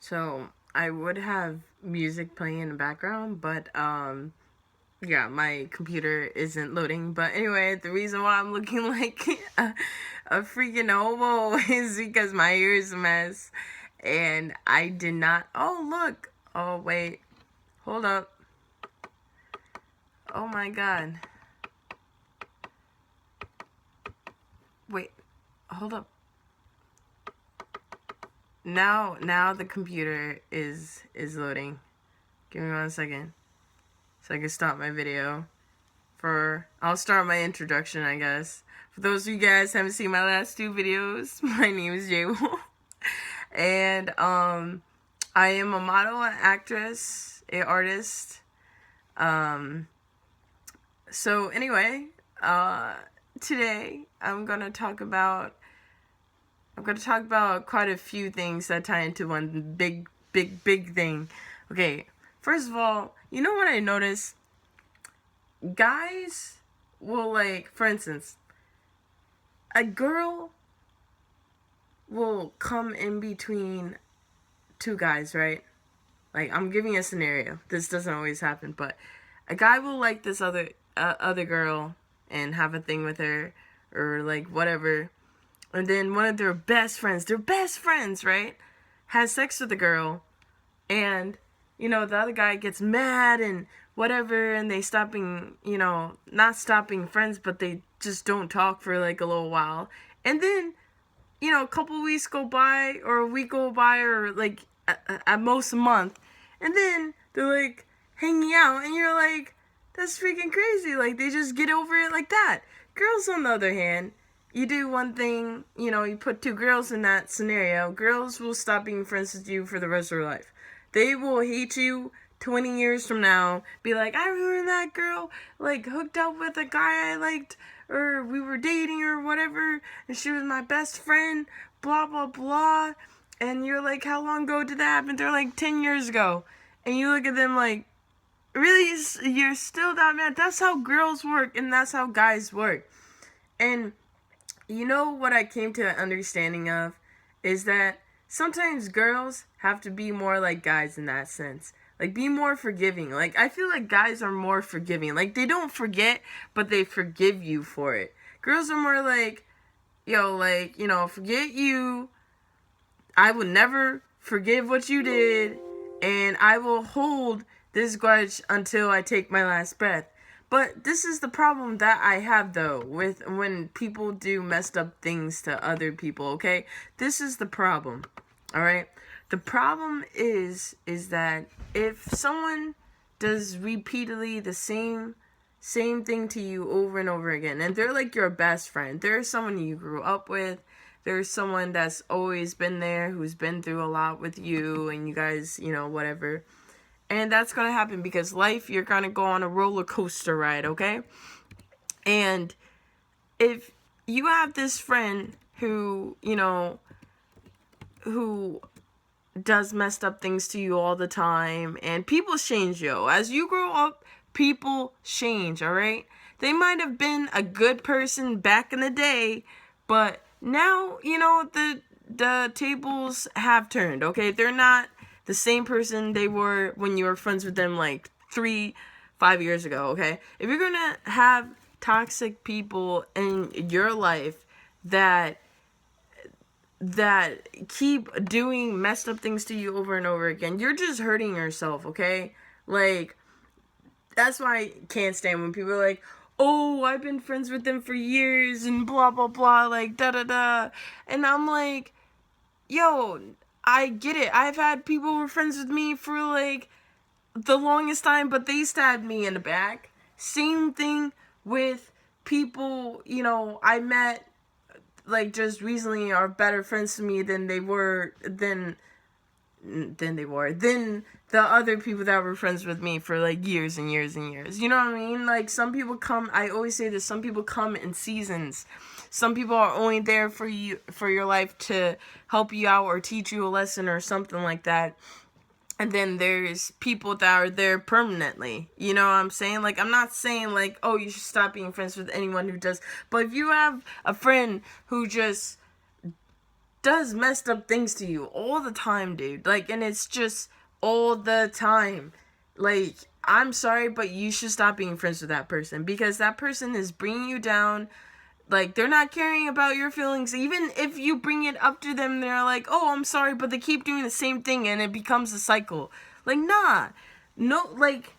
So I would have music playing in the background, but yeah, my computer isn't loading. But anyway, the reason why I'm looking like a freaking hobo is because my hair is a mess. And I did not. Oh, look. Oh, wait. Hold up. Oh my god. Wait. Hold up. Now the computer is loading. Give me 1 second. So I can stop my video. I'll start my introduction, I guess. For those of you guys who haven't seen my last 2 videos, my name is Jay Wolf. And I am a model, an actress, an artist. So anyway, today I'm gonna talk about quite a few things that tie into one big thing. Okay, first of all, you know what I noticed? Guys will, like, for instance, a girl will come in between 2 guys, right? Like, I'm giving a scenario. This doesn't always happen, but a guy will like this other girl and have a thing with her, or like whatever. And then one of their best friends, right, has sex with the girl, and, you know, the other guy gets mad and whatever, and they not stopping friends, but they just don't talk for like a little while. And then, you know, a couple weeks go by, or a week go by, or like at most a month, and then they're like hanging out, and you're like, that's freaking crazy. Like, they just get over it like that. Girls, on the other hand, you do one thing, you know, you put 2 girls in that scenario, girls will stop being friends with you for the rest of their life. They will hate you 20 years from now, be like, I remember that girl, like, hooked up with a guy I liked, or we were dating, or whatever, and she was my best friend, blah, blah, blah. And you're like, how long ago did that happen? They're like, 10 years ago. And you look at them like, really, you're still that mad? That's how girls work, and that's how guys work. And you know what I came to an understanding of is that sometimes girls have to be more like guys in that sense. Like, be more forgiving. Like, I feel like guys are more forgiving. Like, they don't forget, but they forgive you for it. Girls are more like, yo, like, you know, forget you. I will never forgive what you did, and I will hold this grudge until I take my last breath. But this is the problem that I have, though, with when people do messed up things to other people, okay? This is the problem, all right? The problem is that if someone does repeatedly the same thing to you over and over again, and they're like your best friend, they're someone you grew up with, there's someone that's always been there, who's been through a lot with you, and you guys, you know, whatever. And that's going to happen because life, you're going to go on a roller coaster ride, okay? And if you have this friend who, you know, who does messed up things to you all the time, and people change, yo. As you grow up, people change, all right? They might have been a good person back in the day, but now, you know, the tables have turned, okay? They're not the same person they were when you were friends with them like 3-5 years ago, okay? If you're gonna have toxic people in your life that keep doing messed up things to you over and over again, you're just hurting yourself, okay? Like, that's why I can't stand when people are like, oh, I've been friends with them for years and blah, blah, blah, like, da-da-da. And I'm like, yo, I get it. I've had people who were friends with me for, like, the longest time, but they stabbed me in the back. Same thing with people, you know, I met, like, just recently are better friends to me than they were, than the other people that were friends with me for, like, years and years and years. You know what I mean? Like, some people come, I always say this, some people come in seasons. Some people are only there for you, for your life, to help you out or teach you a lesson or something like that. And then there's people that are there permanently. You know what I'm saying? Like, I'm not saying, like, oh, you should stop being friends with anyone who does. But if you have a friend who just does messed up things to you all the time, dude. Like, and it's just all the time. Like, I'm sorry, but you should stop being friends with that person, because that person is bringing you down. Like, they're not caring about your feelings. Even if you bring it up to them, they're like, oh, I'm sorry, but they keep doing the same thing, and it becomes a cycle. Like, nah. No, like,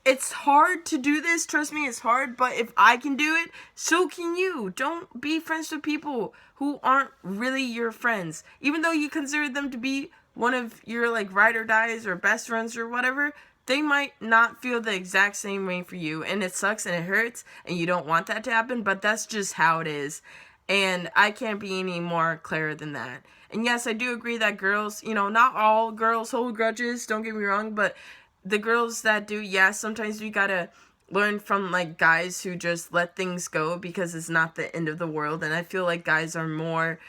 it's hard to do this. Trust me, it's hard. But if I can do it, so can you. Don't be friends with people who aren't really your friends. Even though you consider them to be one of your, like, ride or dies or best friends or whatever, they might not feel the exact same way for you, and it sucks and it hurts, and you don't want that to happen, but that's just how it is, and I can't be any more clearer than that. And yes, I do agree that girls, you know, not all girls hold grudges, don't get me wrong, but the girls that do, yes, sometimes we gotta learn from, like, guys who just let things go because it's not the end of the world, and I feel like guys are more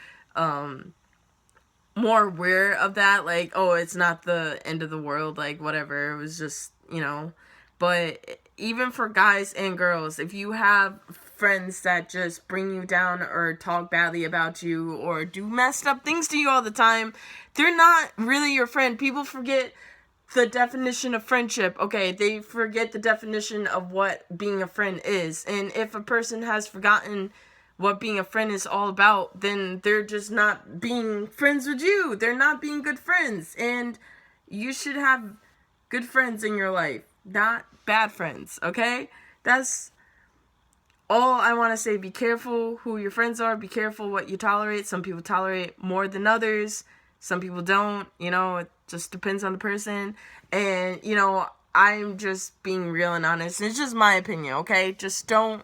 aware of that, like, oh, it's not the end of the world, like, whatever, it was just, you know. But even for guys and girls, if you have friends that just bring you down or talk badly about you or do messed up things to you all the time, they're not really your friend. People forget the definition of friendship. Okay, they forget the definition of what being a friend is, and if a person has forgotten what being a friend is all about, then they're just not being friends with you. They're not being good friends. And you should have good friends in your life, not bad friends, okay? That's all I want to say. Be careful who your friends are. Be careful what you tolerate. Some people tolerate more than others. Some people don't. You know, it just depends on the person. And, you know, I'm just being real and honest. It's just my opinion, okay? Just don't.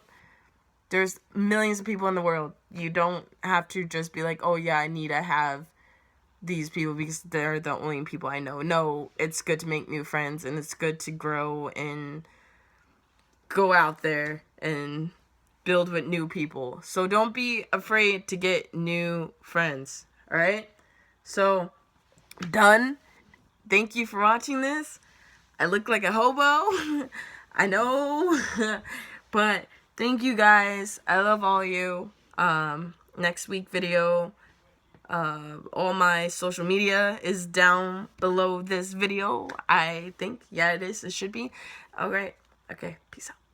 There's millions of people in the world. You don't have to just be like, oh yeah, I need to have these people because they're the only people I know. No, it's good to make new friends, and it's good to grow and go out there and build with new people. So don't be afraid to get new friends, alright? So, done. Thank you for watching this. I look like a hobo. I know. But thank you guys. I love all you. Next week video. All my social media is down below this video, I think. Yeah, it is. It should be. Alright. Okay. Peace out.